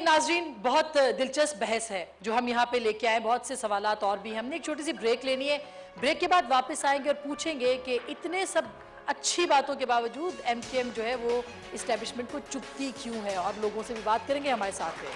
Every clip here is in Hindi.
नाजरीन, बहुत दिलचस्प बहस है जो हम यहाँ पे लेके आए, बहुत से सवालात और भी। हमने एक छोटी सी ब्रेक लेनी है, ब्रेक के बाद वापस आएंगे और पूछेंगे कि इतने सब अच्छी बातों के बावजूद एमकेएम जो है वो इस्टेब्लिशमेंट को चुभती क्यों है, और लोगों से भी बात करेंगे। हमारे साथ रहे।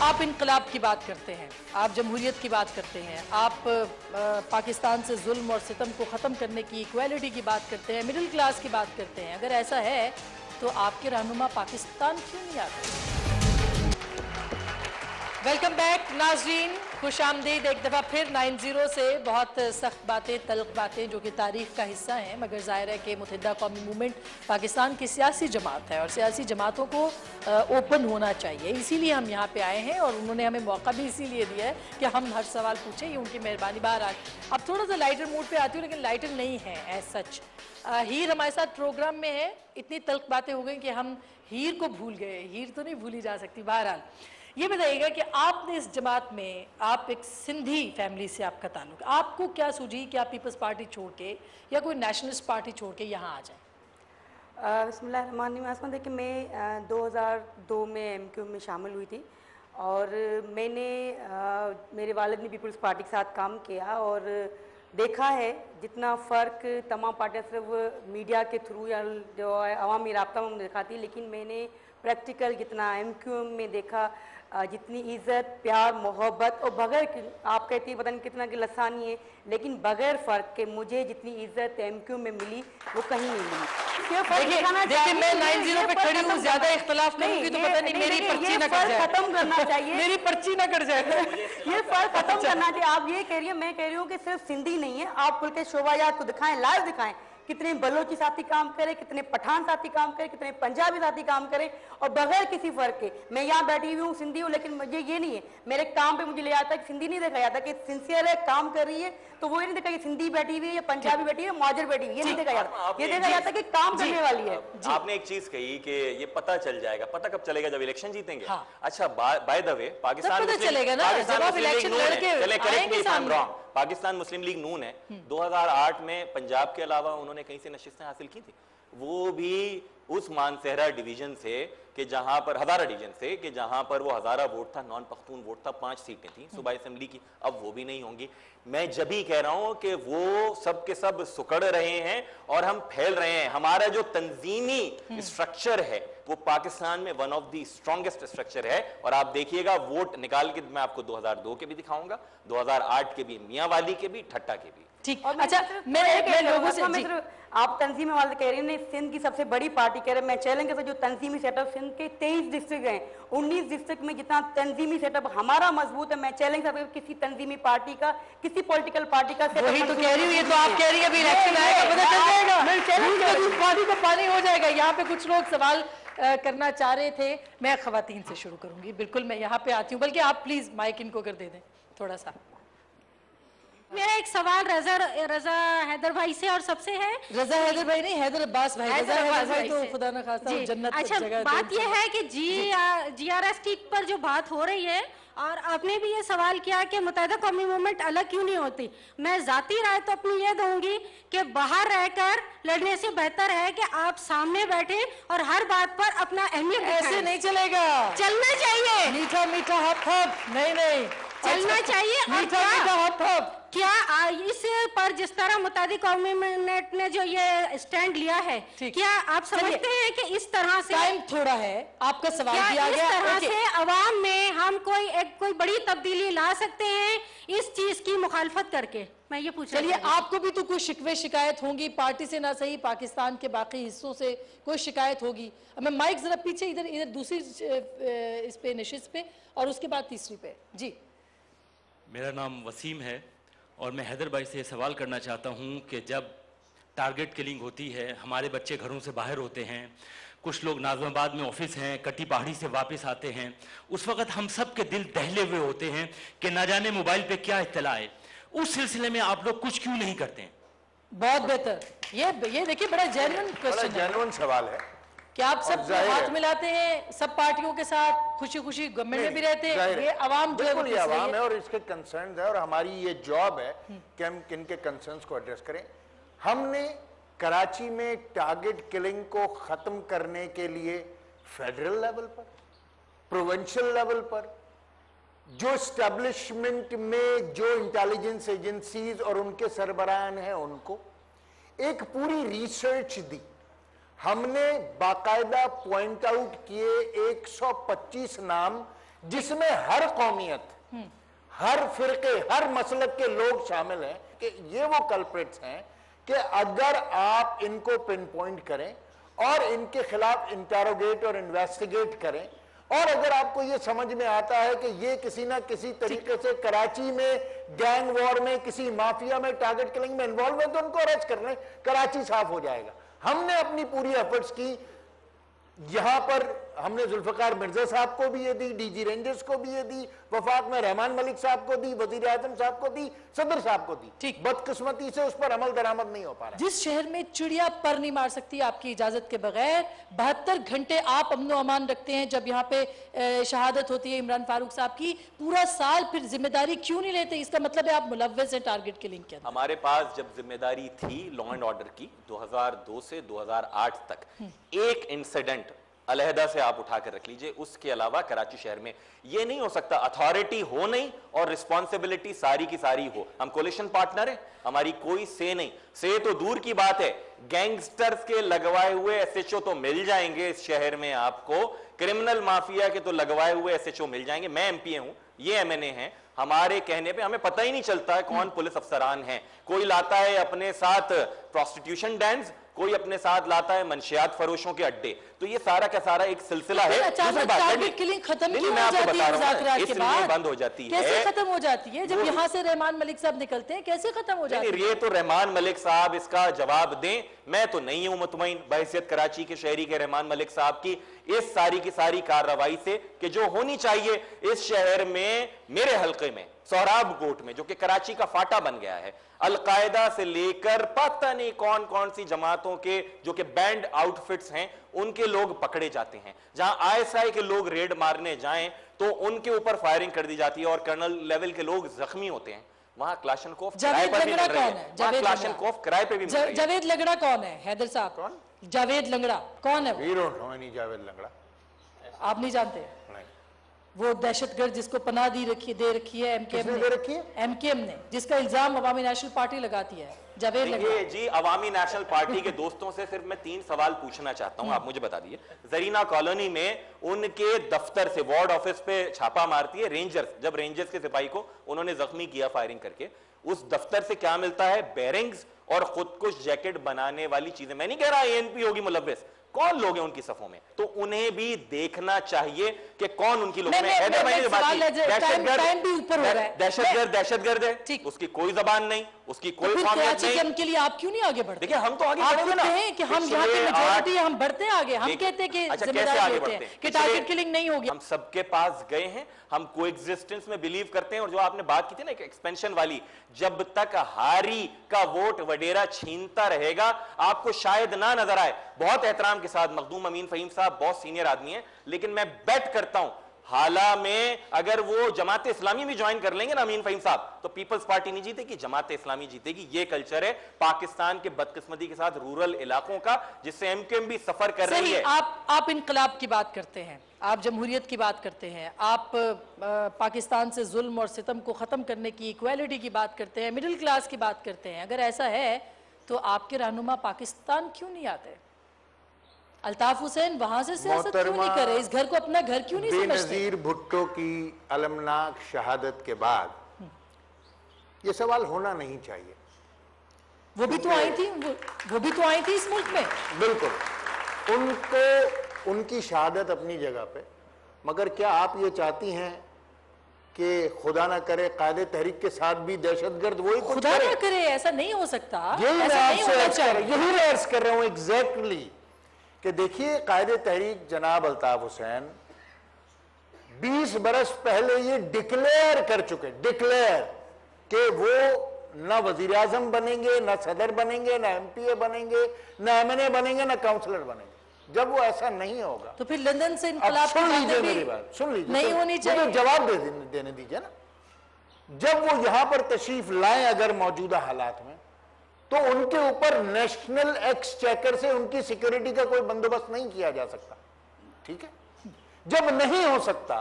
आप इनकलाब की बात करते हैं, आप जमहूरियत की बात करते हैं, आप पाकिस्तान से जुल्म और सितम को ख़त्म करने की, इक्वालिटी की बात करते हैं, मिडिल क्लास की बात करते हैं। अगर ऐसा है तो आपके रहनुमा पाकिस्तान क्यों नहीं आते? वेलकम बैक नाजरीन, खुश आमदीद एक दफ़ा फिर 90 से। बहुत सख्त बातें, तल्ख बातें जो कि तारीख़ का हिस्सा हैं, मगर ज़ाहिर है कि मुत्तहिदा कौमी मूवमेंट पाकिस्तान की सियासी जमात है और सियासी जमातों को ओपन होना चाहिए। इसीलिए हम यहाँ पे आए हैं और उन्होंने हमें मौका भी इसीलिए दिया है कि हम हर सवाल पूछें, ये उनकी मेहरबानी। बाहर अब थोड़ा सा लाइटर मूड पर आती हूँ, लेकिन लाइटर नहीं है एज सच। हीर हमारे साथ प्रोग्राम में है, इतनी तल्ख बातें हो गई कि हम हीर को भूल गए। हीर तो नहीं भूली जा सकती। बहरहाल ये बताइएगा कि आपने इस जमात में, आप एक सिंधी फैमिली से आपका ताल्लुक, आपको क्या सूझी कि आप पीपल्स पार्टी छोड़ के या कोई नेशनलिस्ट पार्टी छोड़ के यहाँ आ जाएं? बिस्मिल्लाहिर्रहमानिर्रहीम। देखिए, मैं 2002 में एमक्यू में शामिल हुई थी और मैंने मेरे वालिद ने पीपल्स पार्टी के साथ काम किया और देखा है जितना फ़र्क तमाम पार्टियाँ सिर्फ मीडिया के थ्रू या जो है अवामी राब्ता में दिखाती, लेकिन मैंने प्रैक्टिकल जितना एमक्यू में देखा, जितनी इज़्ज़त, प्यार, मोहब्बत और बगैर, आप कहती है पता नहीं कितना कि लसानी है, लेकिन बगैर फ़र्क के मुझे जितनी इज़्ज़त एमक्यू में मिली वो कहीं नहीं मिली। देखिए मैं 90 पे खड़ी हूँ, ज्यादा इख्तलाफ करूंगी तो पता नहीं मेरी पर्ची ना कट जाए। खत्म करना चाहिए, मेरी पर्ची ना कट जाए। ये फर्क खत्म करना चाहिए। आप ये कह रही है, मैं कह रही हूँ कि सिर्फ सिंधी नहीं है, आप खुल के शोभायात को दिखाएं, लाइव दिखाएं, कितने बलोची साथी काम करें, कितने पठान साथी काम करें, कितने पंजाबी साथी काम करें और बगैर किसी फर्क के। मैं यहाँ बैठी हुई हूँ, सिंधी हूँ, लेकिन मुझे ये नहीं है, मेरे काम पे मुझे ले आता है कि सिंधी नहीं देखा जाता कि सिंसियर है, काम कर रही है, तो वो ये नहीं देखा कि सिंधी बैठी हुई है या पंजाबी बैठी हुई है, मुहाजिर बैठी हुई है, ये नहीं देखा जाता। ये देखा जाता कि काम करने वाली है। आपने एक चीज कही कि ये पता चल जाएगा, पता कब चलेगा? जब इलेक्शन जीतेंगे। अच्छा, by the way, Pakistan Pakistan Muslim League Noon है, 2008 में पंजाब के अलावा उन्होंने कहीं से नशिस्तें हासिल की थी, वो भी उस मानसहरा डिवीजन से कि जहां पर हजारा डिवीजन से कि जहां पर वो हजारा वोट था, नॉन पख्तून वोट था, 5 सीटें थी सूबाई असेंबली की, अब वो भी नहीं होंगी। मैं जब ही कह रहा हूं कि वो सब के सब सुकड़ रहे हैं और हम फैल रहे हैं। हमारा जो तंजीमी स्ट्रक्चर है वो पाकिस्तान में one of the strongest structure है। और आप देखिएगा, वोट निकाल के मैं आपको 2002 के भी दिखाऊंगा, 2008 के भी, मियां वाली के भी, ठट्टा के भी। ठीक। अच्छा, मैं लोगों से, आप तंजीमी वाले कह रहे हैं, सिंध की सबसे बड़ी पार्टी कह रहे हैं, मैं चैलेंज करता हूं, जो तंजीमी सेटअप सिंध के 23 डिस्ट्रिक्ट हैं, 19 डिस्ट्रिक्ट में जितना तंजीमी सेटअप हमारा मजबूत है, मैं चैलेंज करता हूं किसी तंजीमी पार्टी का, किसी पॉलिटिकल पार्टी का सेटअप। वही तो कह रही हूँ, ये तो आप कह रही है अभी इलेक्शन आएगा पता चल जाएगा, दूध पानी का पानी हो जाएगा। यहाँ पे कुछ लोग सवाल करना चाह रहे थे, मैं खवातीन से शुरू करूंगी। बिल्कुल, मैं यहाँ पे आती हूँ, बल्कि आप प्लीज माइक इनको कर दे दें थोड़ा सा। मेरा एक सवाल रजा हैदर भाई से और सबसे है। रजा हैदर भाई नहीं, हैदर अब्बास भाई। रजा हैदर भाई तो खुदा न खास्ता जन्नत। अच्छा, बात यह है कि GRST पर जो बात हो रही है, और आपने भी ये सवाल किया कि मुत्तहिदा कौमी मूवमेंट अलग क्यों नहीं होती। मैं जाती राय तो अपनी ये दूंगी कि बाहर रहकर लड़ने से बेहतर है कि आप सामने बैठे और हर बात पर अपना अहमियत। ऐसे नहीं चलेगा, चलना चाहिए। मीठा मीठा हप हप, नहीं चलना चाहिए। मीठा मीठा हप हप। क्या इस पर जिस तरह मुत्तहिदा कौमी मूवमेंट ने जो ये स्टैंड लिया है, क्या आप समझते हैं कि इस तरह से टाइम थोड़ा है, आपका सवाल किया गया, इस तरह से अवाम में हम कोई बड़ी तब्दीली ला सकते हैं इस चीज की मुखालफत करके? मैं ये पूछ रही हूं। चलिए, आपको भी तो कुछ शिकवे शिकायत होंगी पार्टी से, ना सही पाकिस्तान के बाकी हिस्सों से कोई शिकायत होगी। मैं माइक जरा पीछे, इधर दूसरी इस पे नशिस्त पे और उसके बाद तीसरी पे। जी, मेरा नाम वसीम है और मैं हैदर भाई से सवाल करना चाहता हूं कि जब टारगेट किलिंग होती है, हमारे बच्चे घरों से बाहर होते हैं, कुछ लोग नाज़िमाबाद में ऑफिस हैं, कटी पहाड़ी से वापस आते हैं, उस वक्त हम सब के दिल दहले हुए होते हैं कि ना जाने मोबाइल पे क्या इत्तला है। उस सिलसिले में आप लोग कुछ क्यों नहीं करते हैं? बहुत बेहतर। ये देखिए, बड़ा जेन्युइन क्वेश्चन है, जेन्युइन सवाल है कि आप सब हाथ मिलाते हैं सब पार्टियों के साथ, खुशी खुशी गवर्नमेंट में भी रहते हैं। ये अवाम जो है, ये अवाम है और इसके कंसर्न है और हमारी ये जॉब है कि हम किन के कंसर्न्स को एड्रेस करें। हमने कराची में टारगेट किलिंग को खत्म करने के लिए फेडरल लेवल पर, प्रोविंशियल लेवल पर, जो स्टैब्लिशमेंट में जो इंटेलिजेंस एजेंसीज और उनके सरबराहान हैं उनको एक पूरी रिसर्च दी। हमने बाकायदा पॉइंट आउट किए 125 नाम, जिसमें हर कौमियत, हर फिरके, हर मसलक के लोग शामिल हैं कि ये वो कल्प्रिट्स हैं कि अगर आप इनको पिन पॉइंट करें और इनके खिलाफ इंटेरोगेट और इन्वेस्टिगेट करें, और अगर आपको ये समझ में आता है कि ये किसी ना किसी तरीके से कराची में गैंग वॉर में, किसी माफिया में, टारगेट किलिंग में इन्वॉल्व है, तो उनको अरेस्ट कर लें, कराची साफ हो जाएगा। हमने अपनी पूरी एफर्ट्स की। यहां पर हमने जुल्फकार मिर्जा साहब को भी ये दी, डीजी रेंजर्स को भी ये दी, वफाक में रहमान मलिक साहब को दी, वजीर आजम साहब को दी, सदर साहब को दी। ठीक। बदकिस्मती से उस पर अमल दरामद नहीं हो पा रहा। जिस शहर में चिड़िया पर नहीं मार सकती आपकी इजाजत के बगैर, 72 घंटे आप अमनो अमान रखते हैं, जब यहाँ पे शहादत होती है इमरान फारूक साहब की, पूरा साल फिर जिम्मेदारी क्यों नहीं लेते? इसका मतलब है आप मुलव्वस हैं टारगेट किलिंग के अंदर। हमारे पास जब जिम्मेदारी थी लॉ एंड ऑर्डर की 2002 से 2008 तक, एक इंसिडेंट अलहदा से आप उठा कर रख लीजिए, उसके अलावा कराची शहर में ये नहीं हो सकता अथॉरिटी हो नहीं और रिस्पॉन्सिबिलिटी सारी की सारी हो। हम कोलिशन पार्टनर है, हमारी कोई से नहीं, से तो दूर की बात है, गैंगस्टर्स के लगवाए हुए एसएचओ तो मिल जाएंगे इस शहर में आपको, क्रिमिनल माफिया के तो लगवाए हुए एसएचओ मिल जाएंगे। मैं एमपीए हूं, ये एमएनए हैं, हमारे कहने पे हमें पता ही नहीं चलता है कौन पुलिस अफसरान है। कोई लाता है अपने साथ प्रोस्टिट्यूशन डेंस, कोई अपने साथ लाता है मंशियात फरोशों के अड्डे, तो ये सारा का सारा एक सिलसिला है। अचानक टारगेट किलिंग खत्म क्यों हो जाती है मुज़ाकरात के बाद? बंद हो जाती है। कैसे खत्म हो जाती है जब यहाँ से रहमान मलिक साहब निकलते हैं? कैसे खत्म हो जाती है? ये तो रहमान मलिक साहब इसका जवाब दें। मैं तो नहीं हूं मुतमईन बहैसियत कराची के शहरी के रहमान मलिक साहब की इस सारी की सारी कार्रवाई से कि जो होनी चाहिए इस शहर में, मेरे हल्के में सोहराब कोट में, जो कि कराची का फाटा बन गया है, अलकायदा से लेकर पता नहीं कौन कौन सी जमातों के जो कि बैंड आउटफिट्स हैं उनके लोग पकड़े जाते हैं। जहां आईएसआई के लोग रेड मारने जाएं तो उनके ऊपर फायरिंग कर दी जाती है और कर्नल लेवल के लोग जख्मी होते हैं। वहां क्लाशनकोफ किराए पर भी मिल रही है, वहां क्लाशनकोफ किराए पे भी मिल रही है। जावेद लंगड़ा कौन है? हैदर साहब कौन? जावेद लंगड़ा कौन है? We don't know any Javed लंगड़ा। आप नहीं जानते? वो दहशतगर्द जिसको पनाह दे रखी है एमकेएम ने, एमकेएम ने, जिसका इल्जाम अवामी नेशनल पार्टी लगाती है, जावेद लंगड़ा। जी, अवामी नेशनल पार्टी के दोस्तों से सिर्फ मैं 3 सवाल पूछना चाहता हूं, आप मुझे बता दीजिए। जरीना कॉलोनी में उनके दफ्तर से वार्ड ऑफिस पे छापा मारती है रेंजर्स, जब रेंजर्स के सिपाही को उन्होंने जख्मी किया फायरिंग करके, उस दफ्तर से क्या मिलता है? बेरिंग्स और खुदकुश जैकेट बनाने वाली चीजें। मैं नहीं कह रहा एएनपी होगी मुलव्वस, कौन लोग हैं उनकी सफों में, तो उन्हें भी देखना चाहिए कि कौन उनकी लोग हैं। दहशतगर्द है, उसकी कोई जबान नहीं, उसकी कोई कौमियत नहीं। के लिए आप क्यों नहीं आगे बढ़ते? देखिए हम तो आगे बढ़ेंगे ना, कि हम यहाँ पे मेजॉरिटी, हम बढ़ते हैं आगे, हम कहते हैं कि जिम्मेदारी लेते हैं कि टारगेट किलिंग नहीं होगी। हम सबके पास गए हैं, हम कोएग्जिस्टेंस में बिलीव करते हैं। और जो आपने बात की थी ना एक एक्सपेंशन वाली, जब तक हारी का वोट वडेरा छीनता रहेगा आपको शायद ना नजर आए। बहुत एहतराम के साथ मखदूम अमीन फहीम साहब बहुत सीनियर आदमी हैं, लेकिन मैं बेट करता हूं हाला में अगर वो जमात इस्लामी भी ज्वाइन कर लेंगे ना अमीन फहीम साहब, तो पीपल्स पार्टी नहीं जीतेगी, जमात इस्लामी जीतेगी। ये कल्चर है पाकिस्तान के बदकिस्मती के साथ रूरल इलाकों का, जिससे एमकेएम भी सफर कर रही है। आप इनकलाब की बात करते हैं, आप जमहूरियत की बात करते हैं, आप पाकिस्तान से जुल्म और सितम को ख़त्म करने की, इक्वालिटी की बात करते हैं, मिडिल क्लास की बात करते हैं। अगर ऐसा है तो आपके रहनुमा पाकिस्तान क्यों नहीं आते? अल्ताफ हुसैन वहां से सियासत क्यों नहीं करे? इस घर को अपना घर क्यों नहीं समझते? बेनज़ीर भुट्टो की अलमनाक शहादत के बाद ये सवाल होना नहीं चाहिए। वो भी तो आई थी, वो भी तो आई थी इस मुल्क में। बिल्कुल, उनको उनकी शहादत अपनी जगह पे, मगर क्या आप ये चाहती हैं कि खुदा ना करे कायदे तहरीक के साथ भी दहशतगर्द वही कुछ खुदा ना करे? ऐसा नहीं हो सकता, यही मैं अर्ज कर रहा हूं एग्जैक्टली कि देखिए कायदे तहरीक जनाब अल्ताफ हुसैन 20 बरस पहले ये डिक्लेयर कर चुके, डिक्लेयर कि वो ना वजीर आजम बनेंगे, ना सदर बनेंगे, ना एमपीए बनेंगे, ना एमएनए बनेंगे, ना काउंसलर बनेंगे। जब वो ऐसा नहीं होगा तो फिर लंदन से इनकलाब सुन लीजिए मेरी बात, सुन लीजिए, नहीं होनी चाहिए। तो जवाब देने दीजिए ना। जब वो यहां पर तशरीफ लाए अगर मौजूदा हालात में, तो उनके ऊपर नेशनल एक्सचेकर से उनकी सिक्योरिटी का कोई बंदोबस्त नहीं किया जा सकता। ठीक है, जब नहीं हो सकता,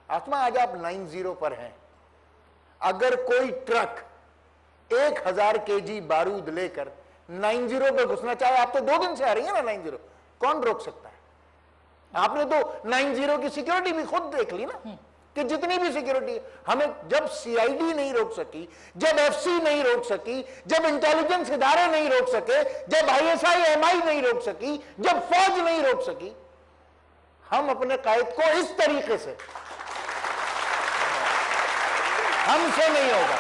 आत्मा आज आप 90 पर हैं, अगर कोई ट्रक 1000 केजी बारूद लेकर 90 पर घुसना चाहे, आप तो 2 दिन से आ रही है ना 90, कौन रोक सकता है? आपने तो 90 की सिक्योरिटी भी खुद देख ली ना, कि जितनी भी सिक्योरिटी हमें, जब सीआईडी नहीं रोक सकी, जब एफसी नहीं रोक सकी, जब इंटेलिजेंस इदारे नहीं रोक सके, जब ISI-MI नहीं रोक सकी, जब फौज नहीं रोक सकी, हम अपने कायद को इस तरीके से, हमसे नहीं होगा।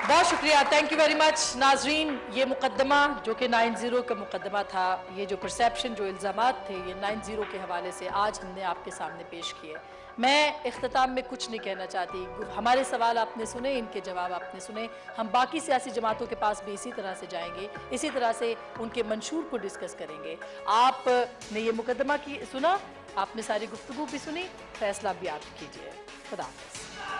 बहुत शुक्रिया, थैंक यू वेरी मच। नाजरीन, ये मुकदमा जो कि 90 का मुकदमा था, ये जो परसेप्शन, जो इल्ज़ामात थे, ये 90 के हवाले से आज हमने आपके सामने पेश किए। मैं इख्तिताम में कुछ नहीं कहना चाहती, हमारे सवाल आपने सुने, इनके जवाब आपने सुने, हम बाकी सियासी जमातों के पास भी इसी तरह से जाएंगे, इसी तरह से उनके मंशूर को डिस्कस करेंगे। आपने ये मुकदमा की सुना, आपने सारी गुफ्तगू भी सुनी, फैसला भी आप कीजिए। खुदा हाफ़िज़।